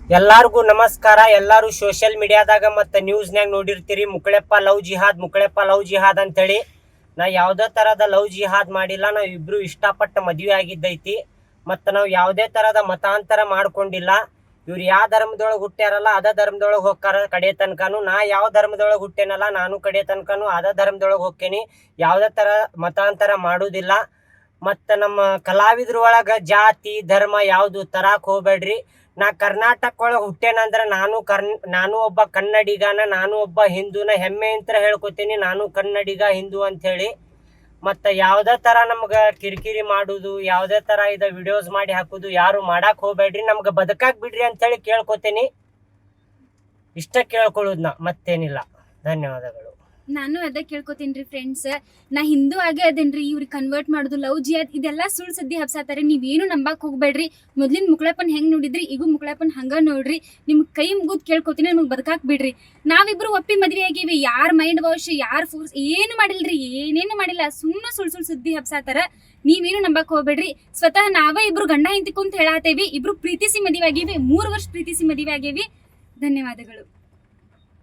ಎಲ್ಲಾರ್ಗೂ ನಮಸ್ಕಾರ. ಎಲ್ಲಾರು ಸೋಷಿಯಲ್ ಮೀಡಿಯಾದಾಗ ಮತ್ತು ನ್ಯೂಸ್ನಾಗ ನೋಡಿರ್ತೀರಿ ಮುಕ್ಕಳೆಪ್ಪ ಲವ್ ಜಿಹಾದ್ ಅಂತೇಳಿ. ನಾ ಯಾವುದೇ ಥರದ ಲವ್ ಜಿಹಾದ್ ಮಾಡಿಲ್ಲ. ನಾವು ಇಬ್ಬರು ಇಷ್ಟಪಟ್ಟು ಮದುವೆ ಆಗಿದ್ದೈತಿ. ಮತ್ತು ನಾವು ಯಾವುದೇ ಥರದ ಮತಾಂತರ ಮಾಡ್ಕೊಂಡಿಲ್ಲ. ಇವ್ರು ಯಾವ ಧರ್ಮದೊಳಗೆ ಹುಟ್ಟ್ಯಾರಲ್ಲ ಅದೇ ಧರ್ಮದೊಳಗೆ ಹೋಗ್ತಾರ ಕಡೆ ತನಕನೂ. ನಾ ಯಾವ ಧರ್ಮದೊಳಗೆ ಹುಟ್ಟೇನಲ್ಲ ನಾನು ಕಡೆ ತನಕನೂ ಅದೇ ಧರ್ಮದೊಳಗೆ ಹೋಗ್ತೇನೆ. ಯಾವುದೇ ಥರ ಮತಾಂತರ ಮಾಡೋದಿಲ್ಲ. ಮತ್ತು ನಮ್ಮ ಕಲಾವಿದ್ರ ಒಳಗೆ ಜಾತಿ ಧರ್ಮ ಯಾವುದು ತರಕ್ಕೆ ಹೋಗ್ಬೇಡ್ರಿ. ನಾ ಕರ್ನಾಟಕ ಒಳಗೆ ಹುಟ್ಟೇನಂದ್ರೆ ನಾನು ಒಬ್ಬ ಕನ್ನಡಿಗನ, ನಾನು ಒಬ್ಬ ಹಿಂದೂನ ಹೆಮ್ಮೆ ಅಂತ ಹೇಳ್ಕೊತೀನಿ. ನಾನು ಕನ್ನಡಿಗ ಹಿಂದೂ ಅಂಥೇಳಿ. ಮತ್ತು ಯಾವುದೇ ಥರ ನಮ್ಗೆ ಕಿರಿಕಿರಿ ಮಾಡೋದು, ಯಾವುದೇ ಥರ ಇದು ವಿಡಿಯೋಸ್ ಮಾಡಿ ಹಾಕೋದು ಯಾರು ಮಾಡಕ್ಕೆ ಹೋಗ್ಬೇಡ್ರಿ. ನಮ್ಗೆ ಬದುಕಾಕ್ ಬಿಡ್ರಿ ಅಂಥೇಳಿ ಕೇಳ್ಕೊತೀನಿ. ಇಷ್ಟ ಕೇಳ್ಕೊಳ್ಳೋದು ಮತ್ತೇನಿಲ್ಲ. ಧನ್ಯವಾದಗಳು. ನಾನು ಅದ ಕೇಳ್ಕೊತೀನಿ ಫ್ರೆಂಡ್ಸ್. ನಾ ಹಿಂದೂ ಆಗೇ ಅದೇನ್ರಿ. ಇವ್ರಿಗೆ ಕನ್ವರ್ಟ್ ಮಾಡೋದು ಲವ್ ಜಿಯಾದ್ ಇದೆಲ್ಲ ಸುಳ್ಳು ಸದ್ದಿ ಹಬ್ಸಾತಾರೆ. ನೀವೇನು ನಂಬಕ್ ಹೋಗ್ಬೇಡ್ರಿ. ಮೊದ್ಲಿನ ಮುಕ್ಳಪ್ಪನ್ ಹೆಂಗ್ ನೋಡಿದ್ರಿ ಈಗ ಮುಕ್ಳಪ್ಪನ್ ಹಂಗ ನೋಡ್ರಿ. ನಿಮ್ಗೆ ಕೈ ಮುಗಿದ್ ಕೇಳ್ಕೊತೀನಿ, ನಮ್ಗೆ ಬದುಕಾಕ್ ಬಿಡ್ರಿ. ನಾವಿಬ್ರು ಒಪ್ಪಿ ಮದ್ವೆ ಆಗಿವಿ. ಯಾರ್ ಮೈಂಡ್ ವಾಶ್ ಯಾರ್ ಫೋರ್ಸ್ ಏನು ಮಾಡಿಲ್ರಿ, ಏನೇನು ಮಾಡಿಲ್ಲ. ಸುಮ್ಮನೆ ಸುಳ್ಳು ಸುದ್ದಿ ಹಬ್ಸಾತಾರ. ನೀವೇನು ನಂಬಕ್ ಹೋಗ್ಬೇಡ್ರಿ. ಸ್ವತಃ ನಾವೇ ಇಬ್ರು ಗಂಡ ಹೆಂಡತಿ ಕುಂತ ಹೇಳಾತೇವಿ. ಇಬ್ರು ಪ್ರೀತಿಸಿ ಮದುವೆ ಆಗೇವಿ. 3 ವರ್ಷ ಪ್ರೀತಿಸಿ ಮದುವೆ ಆಗೇವಿ. ಧನ್ಯವಾದಗಳು.